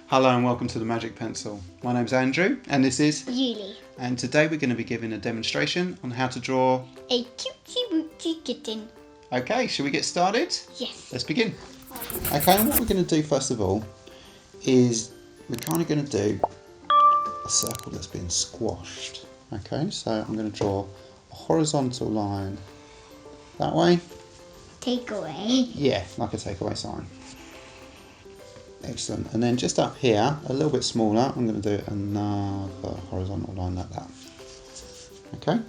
Hello and welcome to the Magic Pencil. My name's Andrew and this is Julie. And today we're going to be giving a demonstration on how to draw A cutesy wootsy kitten. Okay, shall we get started? Yes. Let's begin. Okay, and what we're going to do first of all is we're kind of going to do a circle that's been squashed. Okay, so I'm going to draw a horizontal line that way. Takeaway. Yeah, like a takeaway sign. Excellent. And then just up here, a little bit smaller, I'm going to do another horizontal line like that. Okay.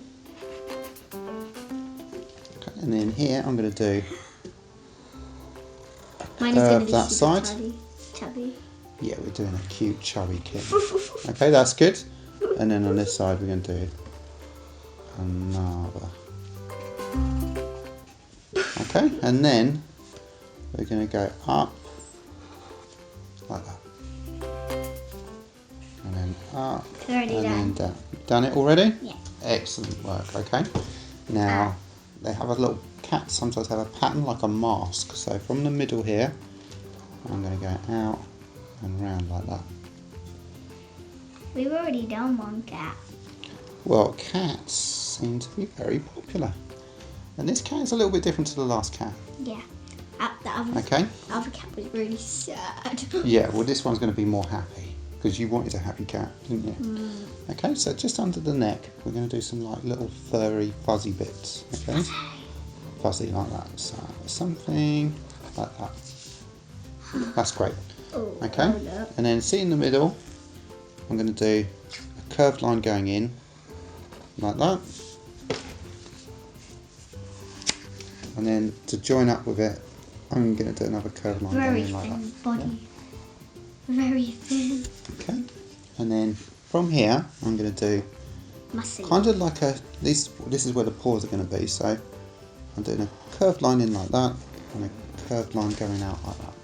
Okay. And then here, I'm going to do Mine is going to be that super side. chubby. Yeah, we're doing a cute chubby kitten. Okay, that's good. And then on this side, we're going to do another. Okay, and then we're going to go up like that. And then up. It's already and done. then down. Done it already? Yeah. Excellent work, okay. Now, they have a little, cats sometimes have a pattern like a mask. So from the middle here, I'm going to go out and round like that. We've already done one cat. Well, cats seem to be very popular. And this cat is a little bit different to the last cat. Yeah. The Okay? other cat was really sad. Yeah, well this one's going to be more happy. Because you wanted a happy cat, didn't you? Mm. Okay, so just under the neck, we're going to do some like little furry, fuzzy bits. Okay? Fuzzy like that. So something like that. That's great. Oh, Okay? And then see in the middle, I'm going to do a curved line going in, like that. And then to join up with it, I'm going to do another curved line Very going in like thin that. body. Yeah. Very thin. Okay. And then from here, I'm going to do Muscle. kind of like this is where the paws are going to be. So I'm doing a curved line in like that and a curved line going out like that.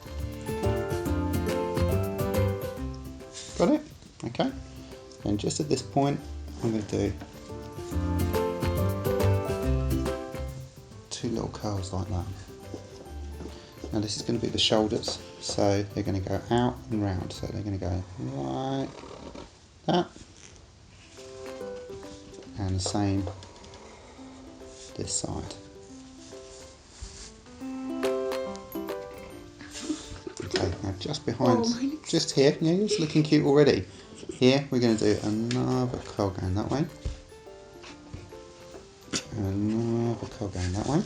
Got it? Okay. And just at this point, I'm going to do two little curls like that. Now this is going to be the shoulders, so they're going to go out and round. So they're going to go like that, and the same this side. Okay, now just behind, just here, yeah, it's looking cute already. Here we're going to do another curl going that way, and another curl going that way.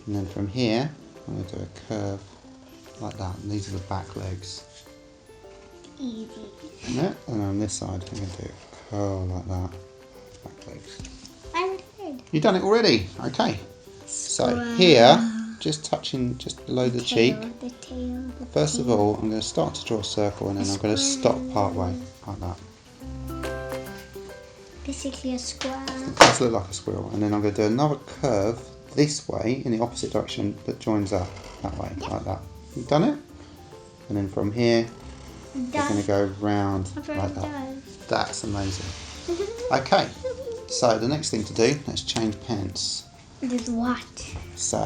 And then from here, I'm going to do a curve like that. And these are the back legs. Easy. Yeah, and on this side, I'm going to do a curl like that. Back legs. I did. You've done it already. Okay. So here, just touching just below the cheek. The tail. First of all, I'm going to start to draw a circle, and then I'm going to stop part way like that. Basically a square. It does look like a squirrel. And then I'm going to do another curve this way in the opposite direction that joins up that way, like that. You've done it? And then from here, we're going to go round like that. That's amazing. Okay, so the next thing to do, let's change pens. This what? So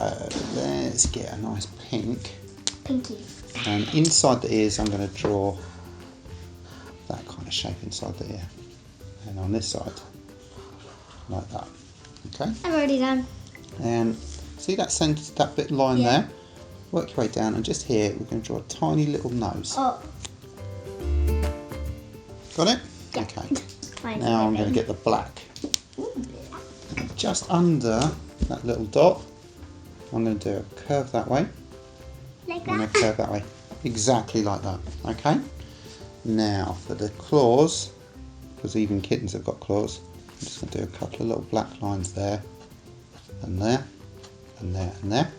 let's get a nice pink. Pinky. And inside the ears, I'm going to draw that kind of shape inside the ear. And on this side, like that. Okay? I've already done. And see that bit line there? Work your way down, and just here we're going to draw a tiny little nose. Oh. Got it? Yeah. Okay. Now I'm going to get the black. Just under that little dot, I'm going to do a curve that way. Like And a that? curve that way. Exactly like that. Okay? Now for the claws, because even kittens have got claws, I'm just going to do a couple of little black lines there. And there, and there, and there.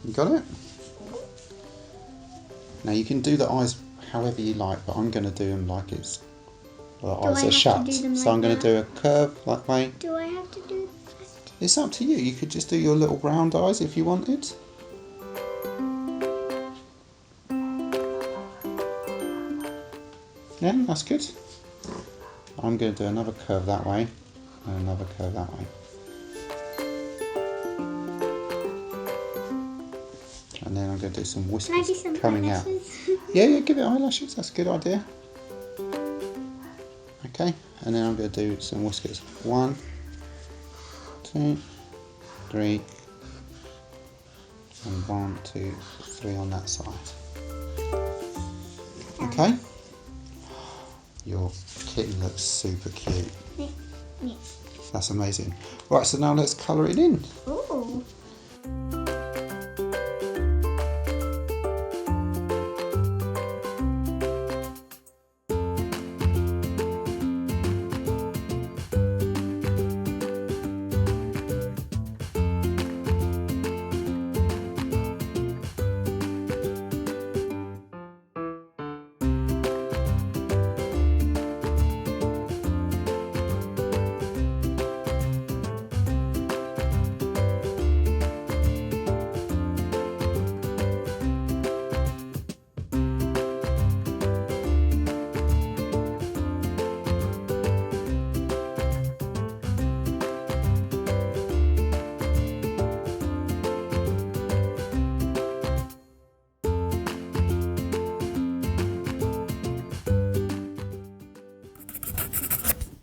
You got it? Now you can do the eyes however you like, but I'm going to do them like the eyes are shut. So I'm going to do a curve like way. Do I have to do that? It's up to you. You could just do your little round eyes if you wanted. Yeah, that's good. I'm going to do another curve that way and another curve that way. And then I'm going to do some Can I whiskers do some coming out. eyelashes? Yeah, give it eyelashes. That's a good idea. Okay, and then I'm going to do some whiskers. 1, 2, 3, and 1, 2, 3 on that side. Okay. Your kitten looks super cute. Yeah. That's amazing. Right, so now let's colour it in. Ooh.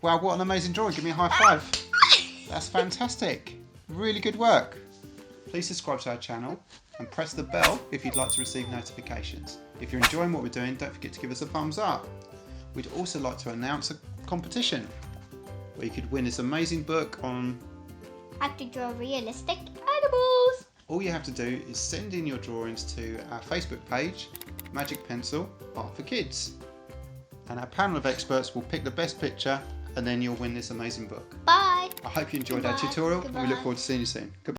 Wow, what an amazing drawing. Give me a high five. That's fantastic. Really good work. Please subscribe to our channel and press the bell if you'd like to receive notifications. If you're enjoying what we're doing, don't forget to give us a thumbs up. We'd also like to announce a competition where you could win this amazing book on How to draw realistic animals. all you have to do is send in your drawings to our Facebook page, Magic Pencil Art for Kids. And our panel of experts will pick the best picture and then you'll win this amazing book. Bye. I hope you enjoyed our Goodbye. tutorial and we look Goodbye. forward to seeing you soon. Goodbye.